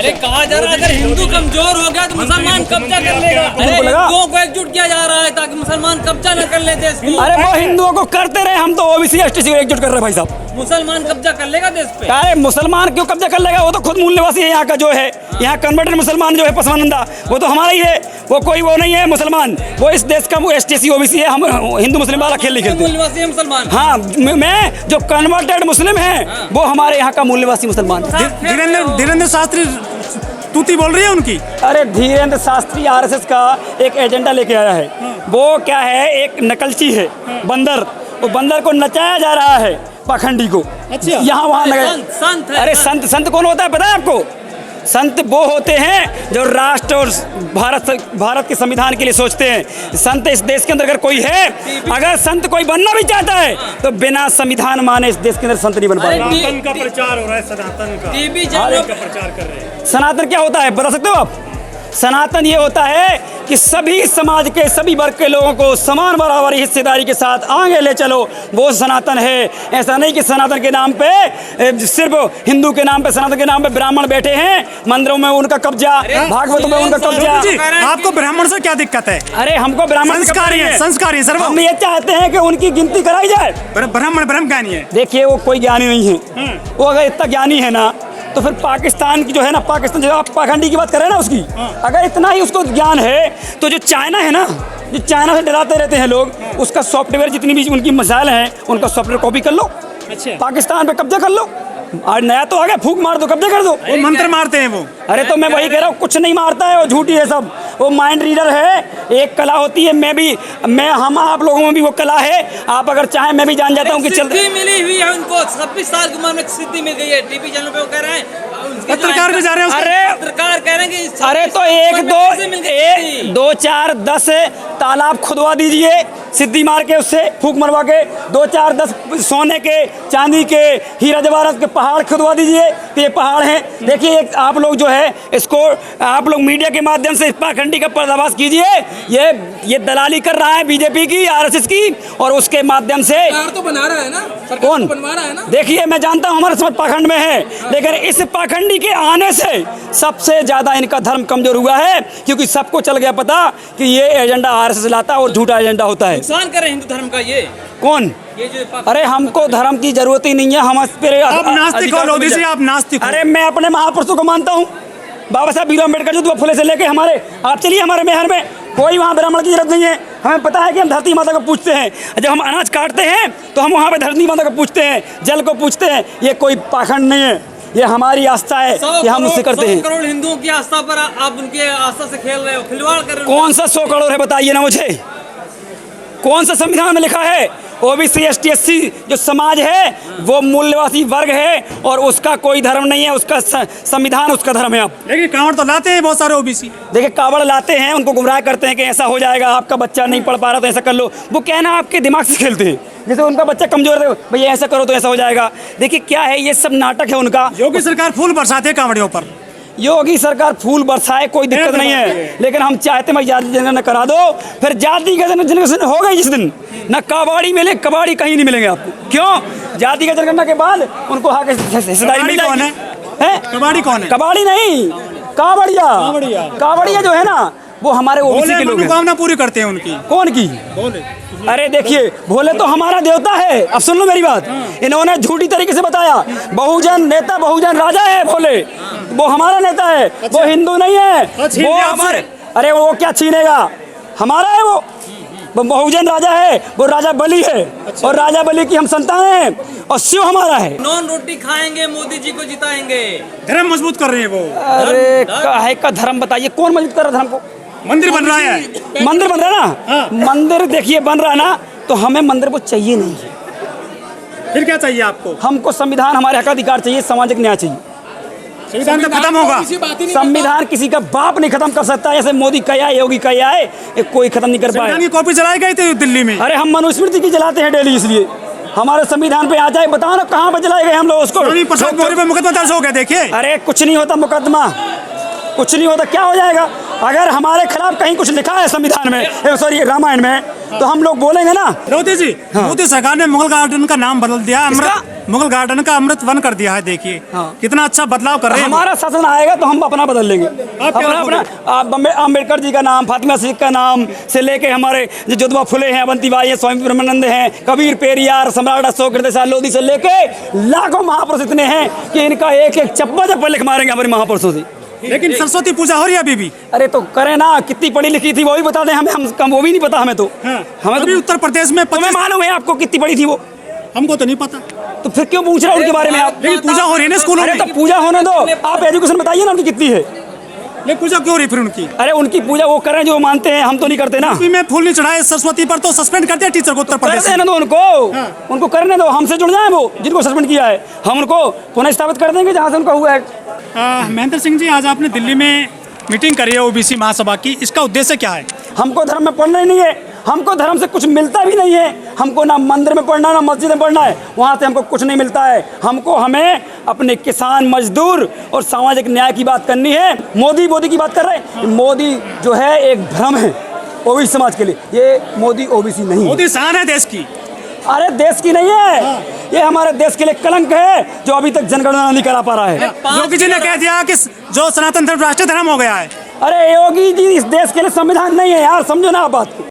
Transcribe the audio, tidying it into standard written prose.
अरे कहा जा रहा है अगर हिंदू कमजोर हो गया तो मुसलमान कब्जा कर लेगा। अरे हिंदुओं को एकजुट किया जा रहा है ताकि मुसलमान कब्जा न कर ले देश को। अरे वो हिंदुओं को करते रहे, हम तो ओबीसी एसटी को एकजुट कर रहे हैं भाई साहब। मुसलमान कब्जा कर लेगा देश पे। अरे मुसलमान क्यों कब्जा कर लेगा, वो तो खुद मूल निवासी है यहाँ का जो है, यहाँ कन्वर्टेड मुसलमान जो है पसमानंदा, वो तो हमारा ही है, वो कोई वो नहीं है मुसलमान, वो इस देश का एसटी ओबीसी है। हम हिंदू मुस्लिम वाला खेल नहीं खेलते। मूल निवासी है मुसलमान। हाँ, मैं जो कन्वर्टेड मुस्लिम है वो हमारे यहाँ का मूल निवासी मुसलमान। धीरेन्द्र शास्त्री तूती बोल रही है उनकी। अरे धीरेन्द्र शास्त्री आरएसएस का एक एजेंडा लेके आया है। वो क्या है, एक नकलची है बंदर, वो बंदर को नचाया जा रहा है पाखंडी को। अच्छा। यहाँ वहाँ संत है। अरे संत कौन होता है पता है आपको? संत वो होते हैं जो राष्ट्र और भारत के संविधान के लिए सोचते हैं। संत इस देश के अंदर अगर कोई है, अगर संत कोई बनना भी चाहता है तो बिना संविधान माने इस देश के अंदर संत नहीं बन पाएगा। सनातन का प्रचार हो रहा है, सनातन का प्रचार कर रहे हैं। सनातन क्या होता है बता सकते हो आप? सनातन ये होता है कि सभी समाज के सभी वर्ग के लोगों को समान बराबरी हिस्सेदारी के साथ आगे ले चलो, वो सनातन है। ऐसा नहीं कि सनातन के नाम पे सिर्फ हिंदू के नाम पे, सनातन के नाम पे ब्राह्मण बैठे हैं, मंदिरों में उनका कब्जा, भागवतों में उनका कब्जा। आपको ब्राह्मण से क्या दिक्कत है? अरे हमको ब्राह्मण संस्कारी सर, हम ये चाहते हैं कि उनकी गिनती कराई जाए। ब्राह्मण ब्रह्म ज्ञानी है। देखिए वो कोई ज्ञानी नहीं है, वो अगर इतना ज्ञानी है ना तो फिर पाकिस्तान की जो है ना, पाकिस्तान जो आप पाखंडी की बात कर रहे हैं ना उसकी, अगर इतना ही उसको ज्ञान है तो जो चाइना है ना, जो चाइना से डराते रहते हैं लोग, उसका सॉफ्टवेयर जितनी भी उनकी मिसाइल हैं उनका सॉफ्टवेयर कॉपी कर लो। अच्छा। पाकिस्तान पे कब्जा कर लो, और नया तो आ गया, फूंक मार दो, कब्जा कर दो। वो मंत्र मारते हैं वो। अरे तो मैं वही कह रहा हूँ, कुछ नहीं मारता है, वो झूठी है सब, वो माइंड रीडर है। एक कला होती है, हम आप लोगों में भी वो कला है। आप अगर चाहें मैं भी जान जाता हूँ कि सिद्धि मिली हुई है उनको, 26 साल की उम्र में सिद्धि मिल गई है। टीवी चैनल पे वो कह रहे हैं, पत्रकार भी जा रहे हैं। अरे पत्रकार कह रहे हैं कि अरे तो 1 2 4 10 तालाब खुदवा दीजिए, सिद्धि मार के, उससे फूंक मरवा के 2 4 10 सोने के, चांदी के, हीरा जवाहरात के पहाड़ खुदवा दीजिए। तो ये पहाड़ हैं, देखिए। एक आप लोग जो है इसको, आप लोग मीडिया के माध्यम से पाखंडी का पर्दाफाश कीजिए। ये दलाली कर रहा है बीजेपी की, आरएसएस की, और उसके माध्यम से तो बना रहा है ना, कौन बनवा रहा है ना। देखिए मैं जानता हूँ हमारा समझ पाखंड में है, लेकिन इस पाखंडी के आने से सबसे ज्यादा इनका धर्म कमजोर हुआ है, क्योंकि सबको चल गया पता कि ये एजेंडा आरएसएस लाता है और झूठा एजेंडा होता है। नुकसान कर रहे हिंदू धर्म का ये कौन? अरे हमको धर्म की जरूरत ही नहीं है। हम आप नास्तिक हो, लोधी से आप नास्तिक हो। अरे मैं अपने महापुरुषों को मानता हूँ, बाबा साहब भीमराव अम्बेडकर जो फुले से लेके हमारे, आप चलिए हमारे बिहार में कोई वहाँ ब्राह्मण की जरूरत नहीं है। हमें पता है कि हम धरती माता को पूछते हैं, जब हम अनाज काटते हैं तो हम वहाँ पे धरती माता को पूछते हैं, जल को पूछते हैं। ये कोई पाखंड नहीं है, ये हमारी आस्था है कि हम उससे करते हैं। 100 करोड़ हिंदुओं की आस्था पर आप उनके आस्था से खेल रहे हो, खिलवाड़ कर रहे हो। कौन सा 100 करोड़ है बताइए ना मुझे, कौन सा संविधान में लिखा है? ओबीसी एसटी एससी जो समाज है वो मूल निवासी वर्ग है और उसका कोई धर्म नहीं है, उसका संविधान उसका धर्म है। आप लेकिन कांवड़ तो लाते हैं बहुत सारे ओबीसी। देखिए कावड़ लाते हैं, उनको गुमराह करते हैं कि ऐसा हो जाएगा, आपका बच्चा नहीं पढ़ पा रहा तो ऐसा कर लो। वो कहना आपके दिमाग से खेलते हैं, जैसे उनका बच्चा कमजोर है, भैया ऐसा करो तो ऐसा हो जाएगा। देखिए क्या है, ये सब नाटक है उनका। योगी सरकार फूल बरसाते हैं कांवड़ियों पर। योगी सरकार फूल बरसाए, कोई दिक्कत नहीं है, लेकिन हम चाहते हैं जाति जनगणना करा दो। फिर जाति का जनगणना हो गई जिस दिन, ना कबाड़ी मिले, कबाड़ी कहीं नहीं मिलेंगे आपको। क्यों? जाति का जनगणना के बाद उनको हिस्सेदारी मिल जाएगी। कबाड़ी कौन है? कबाड़ी नहीं, कावड़िया। कावड़िया जो है ना वो हमारे ओबीसी के लोग मनोकामना पूरी करते हैं उनकी। कौन की? अरे देखिए भोले तो हमारा देवता है। अब सुन लो मेरी बात, इन्होंने झूठी तरीके से बताया बहुजन नेता, बहुजन राजा है भोले, वो हमारा नेता है। अच्छा। वो हिंदू नहीं है, वो हमारे, अरे वो क्या छीनेगा, हमारा है वो बहुजन राजा है, वो राजा बलि है। अच्छा। और राजा बलि की हम संतान हैं और शिव हमारा है। नॉन रोटी खाएंगे, मोदी जी को जिताएंगे। धर्म मजबूत कर रहे हैं वो। अरे काहे का धर्म बताइए, कौन मजबूत कर रहा है धर्म को? मंदिर बन रहा है, मंदिर बन रहा है ना। हाँ। मंदिर देखिए बन रहा है ना, तो हमें मंदिर को चाहिए नहीं है। फिर क्या चाहिए आपको? हमको संविधान, हमारे हक अधिकार चाहिए, सामाजिक न्याय चाहिए। संविधान तो खत्म होगा। संविधान किसी का बाप नहीं खत्म कर सकता, जैसे मोदी कया योगी कया है, कोई खत्म नहीं कर पाया। संविधान की कॉपी जलाई गई थी दिल्ली में। अरे हम मनुस्मृति की जलाते हैं डेली, इसलिए हमारे संविधान पे आ जाए, बताओ ना कहाँ पे जलाए गए हम लोग उसको। मुकदमा दर्ज हो गया, देखिए। अरे कुछ नहीं होता मुकदमा, कुछ नहीं होता, क्या हो जाएगा? अगर हमारे खिलाफ कहीं कुछ लिखा है संविधान में, सॉरी रामायण में, तो हम लोग बोलेंगे ना। मोदी जी, मोदी सरकार ने मुगल गार्डन का नाम बदल दिया, मुगल गार्डन का अमृत वन कर दिया है। देखिए कितना अच्छा बदलाव कर रहे हैं। हमारा शासन आएगा तो हम अपना बदल लेंगे। अपना अम्बेडकर जी का नाम, फातिमा सिद्दीकी का नाम से लेके हमारे जो ज्योतिबा फुले हैं, अवंतीबाई हैं, स्वामी ब्रह्मानंद हैं, कबीर, पेरियार, सम्राट अशोक, हृदय लोधी से लेके लाखों महापुरुष इतने हैं कि इनका एक एक चप्पा चप्पा लिख मारेंगे हमारे महापुरुषों से। लेकिन सरस्वती पूजा हो रही है अभी भी। अरे तो करें ना, कितनी पढ़ी लिखी थी वो भी बता दें हमें, हम वो भी नहीं पता हमें तो। हमें तो उत्तर प्रदेश में तुम्हें मालूम है आपको कितनी पढ़ी थी वो? हमको तो नहीं पता। तो फिर क्यों पूछ रहे हैं उनके बारे में आप? लेकिन पूजा हो रही है ना स्कूलों में। अरे तो पूजा होने दो, आप एजुकेशन बताइए ना उनकी कितनी है। लेकिन पूजा क्यों हो रही फिर उनकी? अरे उनकी पूजा वो करें जो मानते हैं, हम तो नहीं करते ना। में फूल नहीं चढ़ाए सरस्वती पर तो सस्पेंड कर दिया टीचर को उत्तर प्रदेश। करने दो उनको करने दो, हमसे जुड़ जाए वो जिनको सस्पेंड किया है, हम उनको पुनः स्थापित कर देंगे जहाँ से उनका हुआ है। महेंद्र सिंह जी, आज आपने दिल्ली में मीटिंग करी है ओबीसी महासभा की, इसका उद्देश्य क्या है? हमको धर्म में पढ़ना ही नहीं है, हमको धर्म से कुछ मिलता भी नहीं है। हमको ना मंदिर में पढ़ना ना मस्जिद में पढ़ना है, वहाँ से हमको कुछ नहीं मिलता है। हमें अपने किसान, मजदूर और सामाजिक न्याय की बात करनी है। मोदी की बात कर रहे हैं। मोदी जो है एक भ्रम है ओबीसी समाज के लिए। ये मोदी ओबीसी नहीं है। मोदी शान है देश की। अरे देश की नहीं है, ये हमारे देश के लिए कलंक है जो अभी तक जनगणना नहीं करा पा रहा है। योगी जी ने कह दिया कि जो सनातन धर्म राष्ट्रीय धर्म हो गया है। अरे योगी जी इस देश के लिए संविधान नहीं है यार, समझो ना आप बात को।